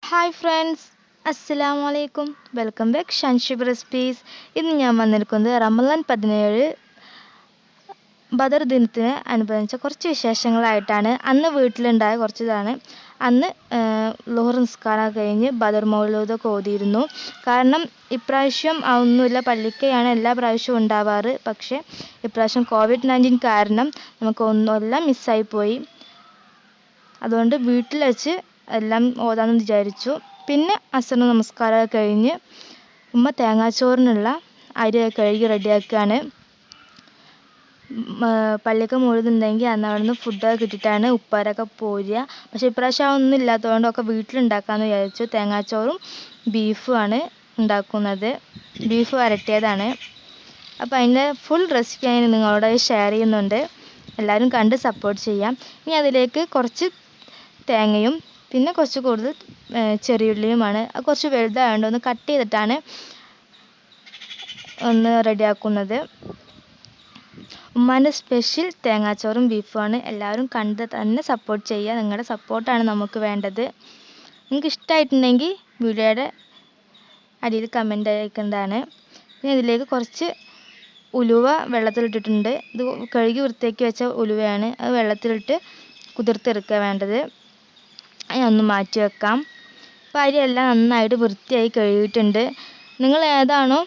Hi friends, അസ്സലാമു അലൈക്കും. Welcome back Shanshib recipes. ഇന്ന് ഞാൻ വന്നിരിക്കുന്നത് റമദാൻ 17 ബദർ ദിനത്തിന് അനുബന്ധിച്ച കുറച്ച് വിശേഷങ്ങളായിട്ടാണ്. അന്ന് വീട്ടിലുണ്ടായ കുറച്ചിതാണ്. അന്ന് ളുഹർ നിസ്കാരം കഴിഞ്ഞ് ബദർ മൗലൂദൊക്കെ ഓതിയിരുന്നു. കാരണം ഇപ്രാവശ്യം ഒന്നുമില്ല, പള്ളിക്കയാണ് എല്ലാ പ്രാവശ്യവും ഉണ്ടാവാറ്. പക്ഷേ ഇപ്രാവശ്യം COVID-19 കാരണം നമുക്ക് ഒന്നുമെല്ലാം മിസ്സായിപ്പോയി. അതുകൊണ്ട് വീട്ടിൽ വെച്ച് എല്ലാം ഓതാമെന്ന് വിചാരിച്ചു. പിന്നെ അസർ നമസ്കാരമൊക്കെ കഴിഞ്ഞ് ഉമ്മ തേങ്ങാച്ചോറിനുള്ള അരിയൊക്കെ കഴുകി റെഡിയാക്കുകയാണ്. പള്ളിയൊക്കെ മുഴുതുണ്ടെങ്കിൽ അന്ന് അവിടെ നിന്ന് ഫുഡൊക്കെ കിട്ടിയിട്ടാണ് ഉപ്പാരൊക്കെ പോരുക. പക്ഷേ ഇപ്രാവശ്യം ഒന്നും ഇല്ലാത്തതുകൊണ്ടൊക്കെ വീട്ടിലുണ്ടാക്കാമെന്ന് വിചാരിച്ചു. തേങ്ങാച്ചോറും ബീഫുമാണ് ഉണ്ടാക്കുന്നത്. ബീഫ് വരട്ടിയതാണ്. അപ്പോൾ അതിൻ്റെ ഫുൾ റെസിപ്പി ഞാൻ നിങ്ങളോട് ഷെയർ ചെയ്യുന്നുണ്ട്. എല്ലാവരും കണ്ട് സപ്പോർട്ട് ചെയ്യാം. ഇനി അതിലേക്ക് കുറച്ച് തേങ്ങയും പിന്നെ കുറച്ച് കൂടുതൽ ചെറിയുള്ളിയുമാണ്. അത് കുറച്ച് വലുതായതുകൊണ്ട് ഒന്ന് കട്ട് ചെയ്തിട്ടാണ് ഒന്ന് റെഡിയാക്കുന്നത്. ഉമ്മാൻ്റെ സ്പെഷ്യൽ തേങ്ങാച്ചോറും ബീഫുമാണ്. എല്ലാവരും കണ്ട് തന്നെ സപ്പോർട്ട് ചെയ്യുക. നിങ്ങളുടെ സപ്പോർട്ടാണ് നമുക്ക് വേണ്ടത്. നിങ്ങൾക്ക് ഇഷ്ടമായിട്ടുണ്ടെങ്കിൽ വീഡിയോയുടെ അടിയിൽ കമൻറ്റ് അയക്കേണ്ടതാണ്. പിന്നെ ഇതിലേക്ക് കുറച്ച് ഉലുവ വെള്ളത്തിലിട്ടിട്ടുണ്ട്. ഇത് കഴുകി വൃത്തിയാക്കി വെച്ച ഉലുവയാണ്. അത് വെള്ളത്തിലിട്ട് കുതിർത്തെടുക്കുക വേണ്ടത്. അതിനൊന്ന് മാറ്റി വെക്കാം. അപ്പോൾ അരിയെല്ലാം നന്നായിട്ട് വൃത്തിയായി കഴുകിയിട്ടുണ്ട്. നിങ്ങൾ ഏതാണോ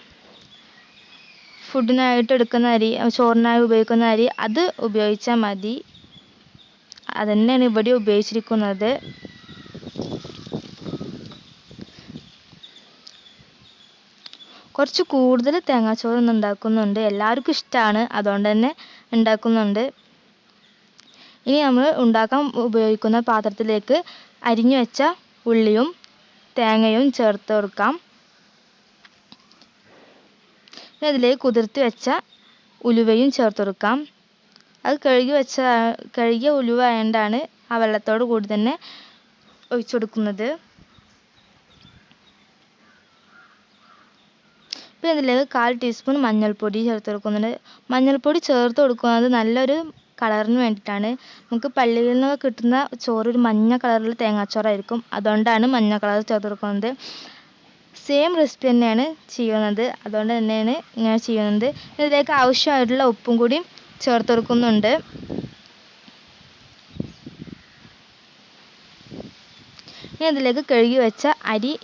ഫുഡിനായിട്ട് എടുക്കുന്ന അരി, ചോറിനായി ഉപയോഗിക്കുന്ന അരി, അത് ഉപയോഗിച്ചാൽ മതി. അതുതന്നെയാണ് ഇവിടെ ഉപയോഗിച്ചിരിക്കുന്നത്. കുറച്ച് കൂടുതൽ തേങ്ങാച്ചോറ് ഇന്ന് ഉണ്ടാക്കുന്നുണ്ട്. എല്ലാവർക്കും ഇഷ്ടമാണ്, അതുകൊണ്ട് തന്നെ ഉണ്ടാക്കുന്നുണ്ട്. ഇനി നമ്മൾ ഉണ്ടാക്കാൻ ഉപയോഗിക്കുന്ന പാത്രത്തിലേക്ക് അരിഞ്ഞു വെച്ച ഉള്ളിയും തേങ്ങയും ചേർത്ത് കൊടുക്കാം. പിന്നെ അതിലേക്ക് കുതിർത്തി വെച്ച ഉലുവയും ചേർത്ത് കൊടുക്കാം. അത് കഴുകിയ ഉലുവ ആയതുകൊണ്ടാണ് ആ വെള്ളത്തോട് കൂടി തന്നെ ഒഴിച്ചു കൊടുക്കുന്നത്. പിന്നെ അതിലേക്ക് 1/4 ടീസ്പൂൺ മഞ്ഞൾപ്പൊടി ചേർത്ത് കൊടുക്കുന്നുണ്ട്. മഞ്ഞൾപ്പൊടി ചേർത്ത് കൊടുക്കുന്നത് നല്ലൊരു കളറിന് വേണ്ടിയിട്ടാണ്. നമുക്ക് പള്ളിയിൽ നിന്ന് കിട്ടുന്ന ചോറ് ഒരു മഞ്ഞ കളറിൽ തേങ്ങാച്ചോറായിരിക്കും. അതുകൊണ്ടാണ് മഞ്ഞ കളർ ചേർത്ത് കൊടുക്കുന്നത്. സെയിം റെസിപ്പി തന്നെയാണ് ചെയ്യുന്നത്. അതുകൊണ്ട് തന്നെയാണ് ഇങ്ങനെ ചെയ്യുന്നത്. ഇതിലേക്ക് ആവശ്യമായിട്ടുള്ള ഉപ്പും കൂടി ചേർത്ത് കൊടുക്കുന്നുണ്ട്. ഇനി ഇതിലേക്ക് കഴുകി വെച്ച അരി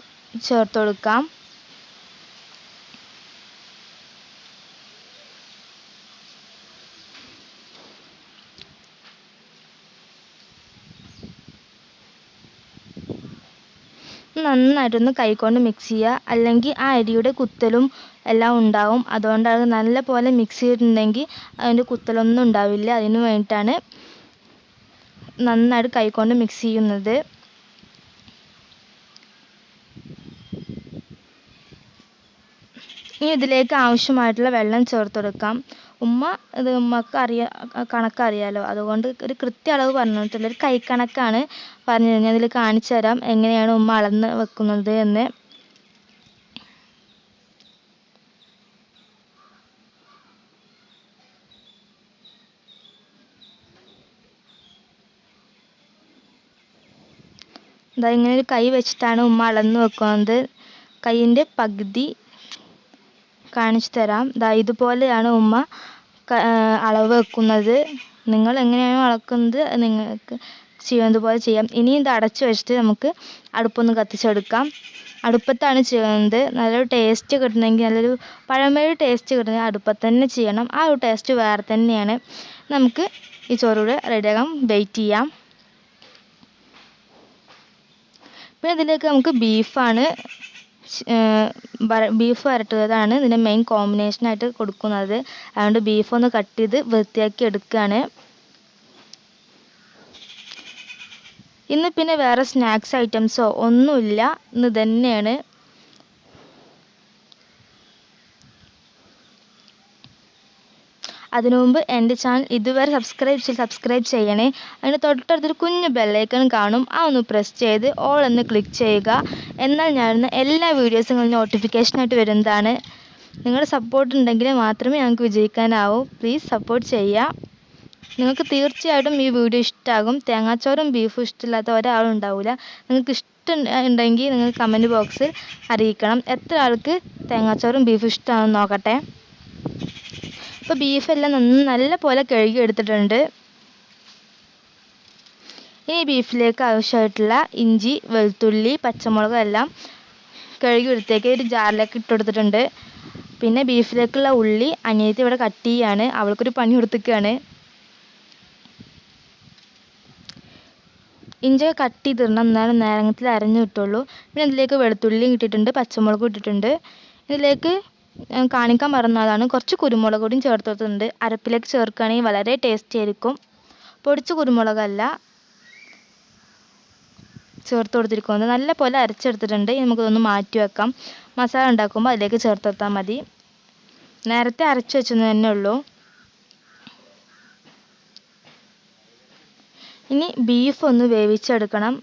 ചേർത്ത് കൊടുക്കാം. നന്നായിട്ടൊന്ന് കൈകൊണ്ട് മിക്സ് ചെയ്യുക. അല്ലെങ്കിൽ ആ അരിയുടെ കുത്തലും എല്ലാം ഉണ്ടാവും. അതുകൊണ്ട് അത് നല്ല പോലെ മിക്സ് ചെയ്തിട്ടുണ്ടെങ്കിൽ അതിൻ്റെ കുത്തലൊന്നും ഉണ്ടാവില്ല. അതിന് വേണ്ടിയിട്ടാണ് നന്നായിട്ട് കൈകൊണ്ട് മിക്സ് ചെയ്യുന്നത്. ഇനി ഇതിലേക്ക് ആവശ്യമായിട്ടുള്ള വെള്ളം ചേർത്ത് കൊടുക്കാം. ഉമ്മക്ക് കണക്കറിയാലോ, അതുകൊണ്ട് ഒരു കൃത്യ അളവ് പറഞ്ഞിട്ടില്ല, ഒരു കൈക്കണക്കാണ് പറഞ്ഞു തരുന്നത്. അതിൽ കാണിച്ചു തരാം എങ്ങനെയാണ് ഉമ്മ അളന്ന് വെക്കുന്നത് എന്ന്. ഇതാ ഇങ്ങനെ ഒരു കൈ വെച്ചിട്ടാണ് ഉമ്മ അളന്ന് വെക്കുന്നത്. കൈയിൻ്റെ പകുതി കാണിച്ചു തരാം. ദാ ഇതുപോലെയാണ് ഉമ്മ അളവ് വെക്കുന്നത്. നിങ്ങൾ എങ്ങനെയാണോ അളക്കുന്നത് നിങ്ങൾക്ക് ചെയ്യുന്നത് പോലെ ചെയ്യാം. ഇനി ഇത് അടച്ചു വെച്ചിട്ട് നമുക്ക് അടുപ്പൊന്ന് കത്തിച്ചെടുക്കാം. അടുപ്പത്താണ് ചെയ്യുന്നത്. നല്ലൊരു ടേസ്റ്റ് കിട്ടണമെങ്കിൽ, നല്ലൊരു പഴമയൊരു ടേസ്റ്റ് കിട്ടണമെങ്കിൽ അടുപ്പത്ത് തന്നെ ചെയ്യണം. ആ ഒരു ടേസ്റ്റ് വേറെ തന്നെയാണ്. നമുക്ക് ഈ ചോറൂടെ റെഡിയാകാൻ വെയിറ്റ് ചെയ്യാം. പിന്നെ ഇതിലേക്ക് നമുക്ക് ബീഫ് വരട്ടുന്നതാണ് ഇതിൻ്റെ മെയിൻ കോമ്പിനേഷനായിട്ട് കൊടുക്കുന്നത്. അതുകൊണ്ട് ബീഫ് ഒന്ന് കട്ട് ചെയ്ത് വൃത്തിയാക്കി എടുക്കുകയാണ്. ഇന്ന് പിന്നെ വേറെ സ്നാക്സ് ഐറ്റംസോ ഒന്നുമില്ല. ഇന്ന് തന്നെയാണ്. അതിനു മുമ്പ് എൻ്റെ ചാനൽ ഇതുവരെ സബ്സ്ക്രൈബ് ചെയ്യണേ. അതിന് തൊട്ടടുത്തൊരു കുഞ്ഞു ബെല്ലൈക്കൺ കാണും. ആ ഒന്ന് പ്രസ് ചെയ്ത് ഓൾ എന്ന് ക്ലിക്ക് ചെയ്യുക. എന്നാൽ ഞാനിടുന്ന എല്ലാ വീഡിയോസും നോട്ടിഫിക്കേഷനായിട്ട് വരുന്നതാണ്. നിങ്ങളുടെ സപ്പോർട്ട് ഉണ്ടെങ്കിൽ മാത്രമേ ഞങ്ങൾക്ക് വിജയിക്കാനാവൂ. പ്ലീസ് സപ്പോർട്ട് ചെയ്യുക. നിങ്ങൾക്ക് തീർച്ചയായിട്ടും ഈ വീഡിയോ ഇഷ്ടമാകും. തേങ്ങാച്ചോറും ബീഫും ഇഷ്ടമില്ലാത്ത ഒരാളും ഉണ്ടാവില്ല. നിങ്ങൾക്ക് ഉണ്ടെങ്കിൽ നിങ്ങൾ കമൻറ്റ് ബോക്സിൽ അറിയിക്കണം. എത്ര ആൾക്ക് തേങ്ങാച്ചോറും ബീഫും ഇഷ്ടമാണെന്ന് നോക്കട്ടെ. ഇപ്പോൾ ബീഫെല്ലാം നല്ല പോലെ കഴുകി എടുത്തിട്ടുണ്ട്. ഇനി ബീഫിലേക്ക് ആവശ്യമായിട്ടുള്ള ഇഞ്ചി, വെളുത്തുള്ളി, പച്ചമുളക് എല്ലാം കഴുകി എടുത്തേക്ക് ഒരു ജാറിലേക്ക് ഇട്ട് കൊടുത്തിട്ടുണ്ട്. പിന്നെ ബീഫിലേക്കുള്ള ഉള്ളി അനിയത്തി ഇവിടെ കട്ട് ചെയ്യാണ്. അവൾക്കൊരു പണി കൊടുത്തിരിക്കുകയാണ്. ഇഞ്ചി കട്ട് ചെയ്തിടണം, എന്നാലും നേരത്തിൽ അരഞ്ഞു കിട്ടുള്ളൂ. പിന്നെ ഇതിലേക്ക് വെളുത്തുള്ളിയും ഇട്ടിട്ടുണ്ട്, പച്ചമുളകും ഇട്ടിട്ടുണ്ട്. ഇതിലേക്ക് കാണിക്കാൻ മറന്നതാണ്, കുറച്ച് കുരുമുളക് പൊടിയും ചേർത്തിട്ടുണ്ട്. അരപ്പിലേക്ക് ചേർക്കുകയാണെങ്കിൽ വളരെ ടേസ്റ്റി ആയിരിക്കും. പൊടിച്ച കുരുമുളകല്ല ചേർത്ത് കൊടുത്തിരിക്കുന്നത്. നല്ല പോലെ അരച്ചെടുത്തിട്ടുണ്ട്. ഇനി നമുക്കിതൊന്ന് മാറ്റി വെക്കാം. മസാല ഉണ്ടാക്കുമ്പോൾ അതിലേക്ക് ചേർത്ത് കൊടുത്താൽ മതി. നേരത്തെ അരച്ച് വെച്ചെന്ന് തന്നെ ഉള്ളൂ. ഇനി ബീഫ് ഒന്ന് വേവിച്ചെടുക്കണം.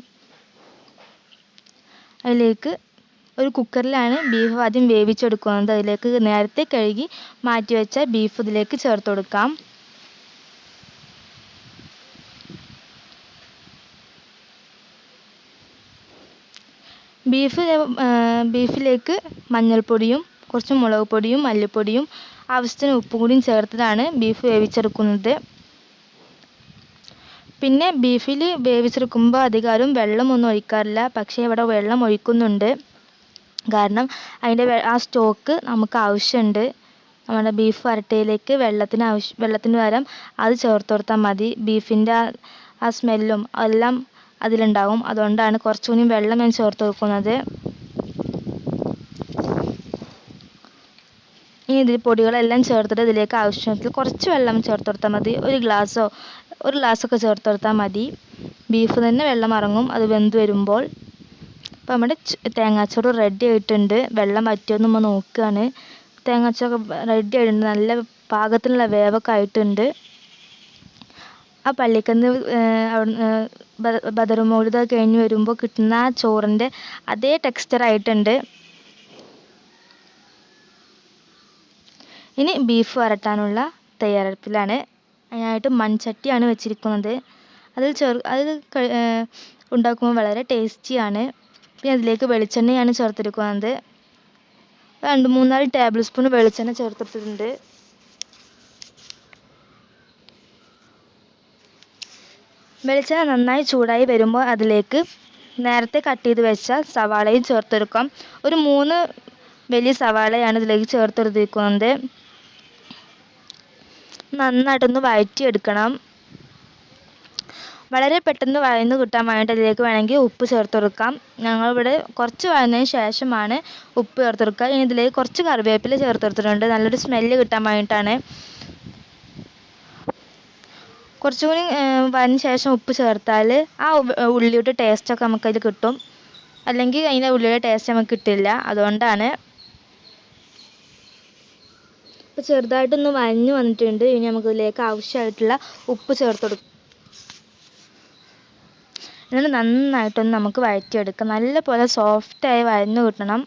അതിലേക്ക് ഒരു കുക്കറിലാണ് ബീഫ് ആദ്യം വേവിച്ചെടുക്കുന്നത്. അതിലേക്ക് നേരത്തെ കഴുകി മാറ്റി വെച്ച ബീഫ് ഇതിലേക്ക് ചേർത്ത് കൊടുക്കാം. ബീഫിലേക്ക് മഞ്ഞൾപ്പൊടിയും കുറച്ച് മുളക് പൊടിയും മല്ലിപ്പൊടിയും ആവശ്യത്തിന് ഉപ്പും കൂടിയും ചേർത്തിട്ടാണ് ബീഫ് വേവിച്ചെടുക്കുന്നത്. പിന്നെ ബീഫിൽ വേവിച്ചെടുക്കുമ്പോൾ അധികാരം വെള്ളമൊന്നും ഒഴിക്കാറില്ല. പക്ഷേ ഇവിടെ വെള്ളം ഒഴിക്കുന്നുണ്ട്. കാരണം അതിൻ്റെ ആ സ്റ്റോക്ക് നമുക്ക് ആവശ്യമുണ്ട്. നമ്മുടെ ബീഫ് വരട്ടിയതിലേക്ക് വെള്ളത്തിന് പകരം അത് ചേർത്ത് കൊടുത്താൽ മതി. ബീഫിൻ്റെ ആ സ്മെല്ലും എല്ലാം അതിലുണ്ടാവും. അതുകൊണ്ടാണ് കുറച്ചുകൂടി വെള്ളം ഞാൻ ചേർത്ത് കൊടുക്കുന്നത്. ഇനി ഇതിൽ പൊടികളെല്ലാം ചേർത്തിട്ട് ഇതിലേക്ക് ആവശ്യത്തിൽ കുറച്ച് വെള്ളം ചേർത്ത് കൊടുത്താൽ മതി. ഒരു ഗ്ലാസ്സൊക്കെ ചേർത്ത് കൊടുത്താൽ മതി. ബീഫ് തന്നെ വെള്ളം ഇറങ്ങും അത് വെന്ത് വരുമ്പോൾ. അപ്പോൾ നമ്മുടെ തേങ്ങാച്ചോറ് റെഡി ആയിട്ടുണ്ട്. വെള്ളം വറ്റിയൊന്നും നമ്മൾ നോക്കുകയാണ്. തേങ്ങാച്ചോറ് റെഡി ആയിട്ടുണ്ട്. നല്ല പാകത്തിനുള്ള വേവൊക്കെ ആയിട്ടുണ്ട്. ആ പള്ളിക്കന്ന് ബദർ മൗലിദ് കഴിഞ്ഞ് വരുമ്പോൾ കിട്ടുന്ന ആ ചോറിൻ്റെ അതേ ടെക്സ്ചർ ആയിട്ടുണ്ട്. ഇനി ബീഫ് വരട്ടാനുള്ള തയ്യാറെടുപ്പിലാണ്. അതിനായിട്ട് മൺചട്ടിയാണ് വെച്ചിരിക്കുന്നത്. അതിൽ ഉണ്ടാക്കുമ്പോൾ വളരെ ടേസ്റ്റിയാണ്. പിന്നെ അതിലേക്ക് വെളിച്ചെണ്ണയാണ് ചേർത്തിരിക്കുന്നത്. 2-3 ടേബിൾ സ്പൂൺ വെളിച്ചെണ്ണ ചേർത്തിട്ടുണ്ട്. വെളിച്ചെണ്ണ നന്നായി ചൂടായി വരുമ്പോൾ അതിലേക്ക് നേരത്തെ കട്ട് ചെയ്ത് വെച്ച സവാളയും ചേർത്തെടുക്കാം. ഒരു 3 വലിയ സവാളയാണ് ഇതിലേക്ക് ചേർത്തെടുത്തിരിക്കുന്നത്. നന്നായിട്ടൊന്ന് വഴറ്റിയെടുക്കണം. വളരെ പെട്ടെന്ന് വഴന്ന് കിട്ടാൻ വേണ്ടിയിട്ട് അതിലേക്ക് വേണമെങ്കിൽ ഉപ്പ് ചേർത്ത് കൊടുക്കാം. ഞങ്ങളിവിടെ കുറച്ച് വഴന്നതിന് ശേഷമാണ് ഉപ്പ് ചേർത്ത് കൊടുക്കുക. ഇനി ഇതിലേക്ക് കുറച്ച് കറിവേപ്പില ചേർത്ത് കൊടുത്തിട്ടുണ്ട്. നല്ലൊരു സ്മെല്ല് കിട്ടാൻ വേണ്ടിയിട്ടാണ്. കുറച്ചുകൂടി വഴന്ന ശേഷം ഉപ്പ് ചേർത്താൽ ആ ഉള്ളിയുടെ ടേസ്റ്റൊക്കെ നമുക്കതിൽ കിട്ടും. അല്ലെങ്കിൽ അതിൻ്റെ ഉള്ളിയുടെ ടേസ്റ്റ് നമുക്ക് കിട്ടില്ല. അതുകൊണ്ടാണ്. ഇപ്പോൾ ചെറുതായിട്ടൊന്ന് വഴഞ്ഞ് വന്നിട്ടുണ്ട്. ഇനി നമുക്കിതിലേക്ക് ആവശ്യമായിട്ടുള്ള ഉപ്പ് ചേർത്ത് കൊടുക്കാം. എന്നിട്ട് നന്നായിട്ടൊന്ന് നമുക്ക് വഴറ്റിയെടുക്കാം. നല്ല പോലെ സോഫ്റ്റായി വഴന്ന് കിട്ടണം.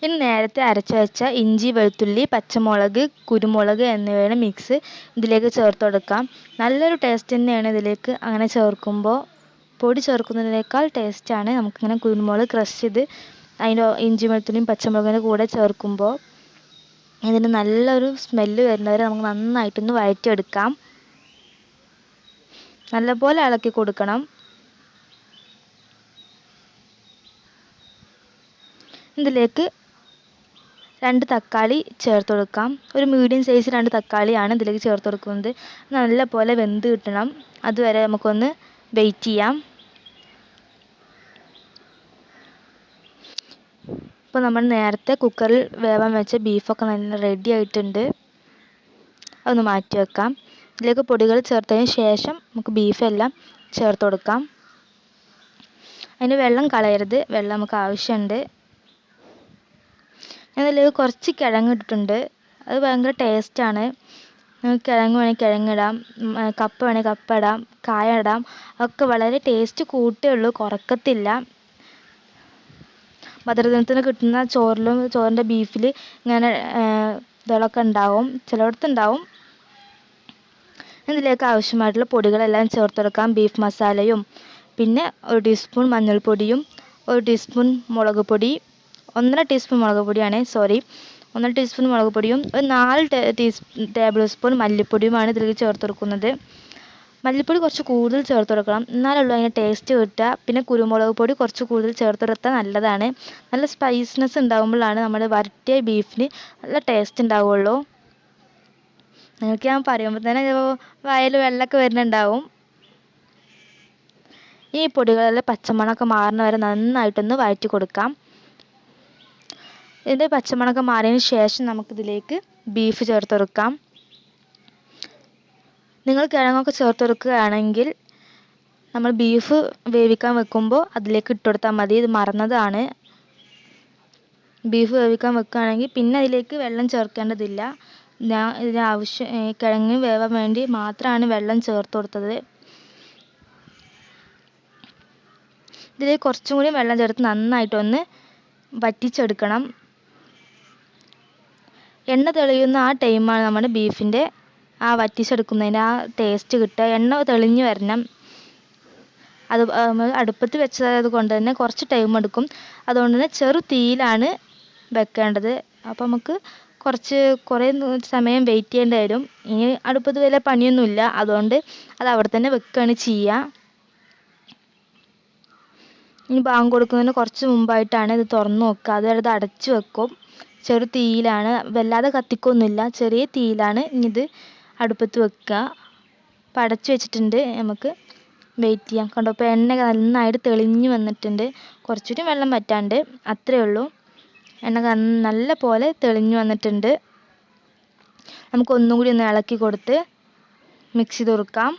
ഇനി നേരത്തെ അരച്ച് വെച്ച ഇഞ്ചി, വെളുത്തുള്ളി, പച്ചമുളക്, കുരുമുളക് എന്നിവയുടെ മിക്സ് ഇതിലേക്ക് ചേർത്ത് കൊടുക്കാം. നല്ലൊരു ടേസ്റ്റ് തന്നെയാണ് ഇതിലേക്ക് അങ്ങനെ ചേർക്കുമ്പോൾ. പൊടി ചേർക്കുന്നതിനേക്കാൾ ടേസ്റ്റാണ് നമുക്കിങ്ങനെ കുരുമുളക് ക്രഷ് ചെയ്ത് അതിൻ്റെ ഇഞ്ചി, വെളുത്തുള്ളിയും പച്ചമുളകിൻ്റെ കൂടെ ചേർക്കുമ്പോൾ. ഇതിന് നല്ലൊരു സ്മെല്ല് വരുന്നവരെ നമുക്ക് നന്നായിട്ടൊന്ന് വഴറ്റിയെടുക്കാം. നല്ലപോലെ ഇളക്കി കൊടുക്കണം. ഇതിലേക്ക് 2 തക്കാളി ചേർത്ത് കൊടുക്കാം. ഒരു മീഡിയം സൈസ് 2 തക്കാളിയാണ് ഇതിലേക്ക് ചേർത്ത് കൊടുക്കുന്നത്. നല്ലപോലെ വെന്ത് കിട്ടണം. അതുവരെ നമുക്കൊന്ന് വെയിറ്റ് ചെയ്യാം. ഇപ്പോൾ നമ്മൾ നേരത്തെ കുക്കറിൽ വേവാൻ വെച്ച ബീഫൊക്കെ നല്ല റെഡി ആയിട്ടുണ്ട്. അതൊന്ന് മാറ്റി വെക്കാം. ഇതിലേക്ക് പൊടികൾ ചേർത്തതിന് ശേഷം നമുക്ക് ബീഫെല്ലാം ചേർത്ത് കൊടുക്കാം. അതിന് വെള്ളം കളയരുത്. വെള്ളം നമുക്ക് ആവശ്യമുണ്ട്. ഞാൻ അതിലേക്ക് കുറച്ച് കിഴങ്ങ് ഇട്ടിട്ടുണ്ട്. അത് ഭയങ്കര ടേസ്റ്റാണ്. കിഴങ്ങ് വേണമെങ്കിൽ കിഴങ്ങിടാം, കപ്പ വേണമെങ്കിൽ കപ്പ ഇടാം, കായ ഇടാം. ഒക്കെ വളരെ ടേസ്റ്റ് കൂട്ടേ ഉള്ളൂ, കുറക്കത്തില്ല. ഭദ്രദിനത്തിന് കിട്ടുന്ന ചോറിൻ്റെ ബീഫിൽ ഇങ്ങനെ ഇതൊക്കെ ഉണ്ടാവും, ചിലയിടത്തുണ്ടാവും. ഇതിലേക്ക് ആവശ്യമായിട്ടുള്ള പൊടികളെല്ലാം ചേർത്തെടുക്കാം. ബീഫ് മസാലയും, പിന്നെ 1 ടീസ്പൂൺ മഞ്ഞൾപ്പൊടിയും, 1 ടീസ്പൂൺ മുളക് പൊടി, 1.5 ടീസ്പൂൺ മുളക് പൊടിയാണ്, 1.5 ടീസ്പൂൺ മുളക് പൊടിയും, ഒരു 4 ടേബിൾ സ്പൂൺ മല്ലിപ്പൊടിയുമാണ് ഇതിലേക്ക് ചേർത്തെടുക്കുന്നത്. മല്ലിപ്പൊടി കുറച്ച് കൂടുതൽ ചേർത്തെടുക്കണം, എന്നാലുള്ളൂ അതിന് ടേസ്റ്റ് കിട്ടുക. പിന്നെ കുരുമുളക് പൊടി കുറച്ച് കൂടുതൽ ചേർത്തെടുത്താൽ നല്ലതാണ്. നല്ല സ്പൈസിനെസ് ഉണ്ടാകുമ്പോഴാണ് നമ്മുടെ വരട്ടിയ ബീഫിന് നല്ല ടേസ്റ്റ് ഉണ്ടാവുള്ളൂ. നിങ്ങൾക്ക് ഞാൻ പറയുമ്പോൾ തന്നെ വായിൽ വെള്ളമൊക്കെ വരുന്നുണ്ടാവും. ഈ പൊടികളെല്ലാം പച്ചമണമൊക്കെ മാറുന്ന വരെ നന്നായിട്ടൊന്ന് വഴറ്റി കൊടുക്കാം. ഇതിൻ്റെ പച്ചമണമൊക്കെ മാറിയതിന് ശേഷം നമുക്കിതിലേക്ക് ബീഫ് ചേർത്തെടുക്കാം. നിങ്ങൾ കിഴങ്ങൊക്കെ ചേർത്തെടുക്കുകയാണെങ്കിൽ നമ്മൾ ബീഫ് വേവിക്കാൻ വെക്കുമ്പോൾ അതിലേക്ക് ഇട്ടുകൊടുത്താൽ മതി. ഇത് മറന്നതാണ്. ബീഫ് വേവിക്കാൻ വെക്കുകയാണെങ്കിൽ പിന്നെ അതിലേക്ക് വെള്ളം ചേർക്കേണ്ടതില്ല. ഞാൻ കിഴങ്ങ് വേവാൻ വേണ്ടി മാത്രമാണ് വെള്ളം ചേർത്ത് കൊടുത്തത്. ഇതിലേക്ക് കുറച്ചും കൂടി വെള്ളം ചേർത്ത് നന്നായിട്ടൊന്ന് വറ്റിച്ചെടുക്കണം. എണ്ണ തെളിയുന്ന ആ ടൈമാണ് നമ്മുടെ ബീഫിൻ്റെ ആ വറ്റിച്ചെടുക്കുന്നതിൻ്റെ ആ ടേസ്റ്റ് കിട്ടുക. എണ്ണ തെളിഞ്ഞ് വരണം. അത് അടുപ്പത്ത് വെച്ചത് കൊണ്ട് തന്നെ കുറച്ച് ടൈം എടുക്കും. അതുകൊണ്ട് തന്നെ ചെറു തീയിലാണ് വെക്കേണ്ടത്. അപ്പോൾ നമുക്ക് കുറേ സമയം വെയിറ്റ് ചെയ്യേണ്ടി വരും. ഇനി അടുപ്പത്ത് വലിയ പണിയൊന്നുമില്ല, അതുകൊണ്ട് അത് അവിടെ തന്നെ വെക്കുകയാണ് ചെയ്യുക. ഇനി ബാങ്ക് കൊടുക്കുന്നതിന് കുറച്ച് മുമ്പായിട്ടാണ് ഇത് തുറന്ന് നോക്കുക. അതുവരെ ഇത് അടച്ച് വെക്കും. ചെറു തീയിലാണ്, വല്ലാതെ കത്തിക്കൊന്നുമില്ല, ചെറിയ തീയിലാണ് ഇനി ഇത് അടുപ്പത്ത് വെക്കുക. അപ്പം അടച്ച് വെച്ചിട്ടുണ്ട്. നമുക്ക് വെയിറ്റ് ചെയ്യാം. കണ്ടോ, ഇപ്പോൾ എണ്ണ നന്നായിട്ട് തെളിഞ്ഞ് വന്നിട്ടുണ്ട്. കുറച്ചുകൂടി വെള്ളം വറ്റാണ്ട്, അത്രയേ ഉള്ളൂ. എണ്ണ നല്ല പോലെ തെളിഞ്ഞ് വന്നിട്ടുണ്ട്. നമുക്ക് ഒന്നും കൂടി ഒന്ന് ഇളക്കി കൊടുത്ത് മിക്സ് ചെയ്ത് കൊടുക്കാം.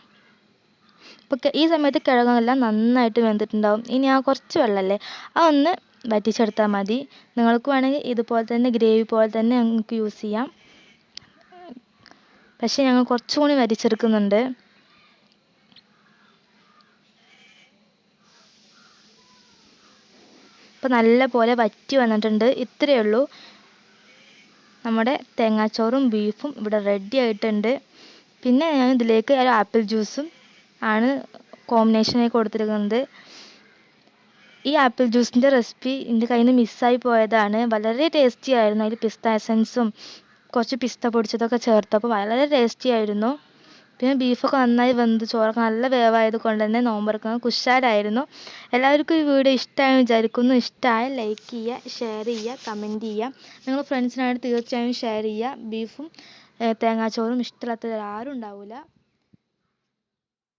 ഇപ്പോൾ ഈ സമയത്ത് കിഴങ്ങെല്ലാം നന്നായിട്ട് വെന്തിട്ടുണ്ടാവും. ഇനി ആ കുറച്ച് വെള്ളമല്ലേ, അതൊന്ന് വറ്റിച്ചെടുത്താൽ മതി. നിങ്ങൾക്ക് വേണമെങ്കിൽ ഇതുപോലെ തന്നെ ഗ്രേവി പോലെ തന്നെ നിങ്ങൾക്ക് യൂസ് ചെയ്യാം. പക്ഷേ ഞങ്ങൾ കുറച്ചും കൂടി വറ്റിച്ചെടുക്കുന്നുണ്ട്. ഇപ്പോൾ നല്ല പോലെ വറ്റി വന്നിട്ടുണ്ട്. ഇത്രയേ ഉള്ളൂ. നമ്മുടെ തേങ്ങാച്ചോറും ബീഫും ഇവിടെ റെഡി ആയിട്ടുണ്ട്. പിന്നെ ഞാൻ ഇതിലേക്ക് ഒരു ആപ്പിൾ ജ്യൂസും ആണ് കോമ്പിനേഷനായി കൊടുത്തിരിക്കുന്നത്. ഈ ആപ്പിൾ ജ്യൂസിൻ്റെ റെസിപ്പി എൻ്റെ കയ്യിൽ നിന്ന് മിസ്സായി പോയതാണ്. വളരെ ടേസ്റ്റി ആയിരുന്നു. അതിൽ പിസ്ത എസൻസും കുറച്ച് പിസ്ത പൊടിച്ചതൊക്കെ ചേർത്തപ്പോൾ വളരെ ടേസ്റ്റി ആയിരുന്നു. പിന്നെ ബീഫൊക്കെ നന്നായി വെന്ത് ചോറൊക്കെ നല്ല വേവായത് കൊണ്ട് തന്നെ നോമ്പെടുക്കുന്നത് കുശാലായിരുന്നു. എല്ലാവർക്കും ഈ വീഡിയോ ഇഷ്ടമായെന്ന് വിചാരിക്കുന്നു. ഇഷ്ടമായ ലൈക്ക് ചെയ്യുക, ഷെയർ ചെയ്യുക, കമൻറ്റ് ചെയ്യുക. നിങ്ങൾ ഫ്രണ്ട്സിനായിട്ട് തീർച്ചയായും ഷെയർ ചെയ്യുക. ബീഫും തേങ്ങാച്ചോറും ഇഷ്ടമില്ലാത്തവർ ആരും ഉണ്ടാവില്ല.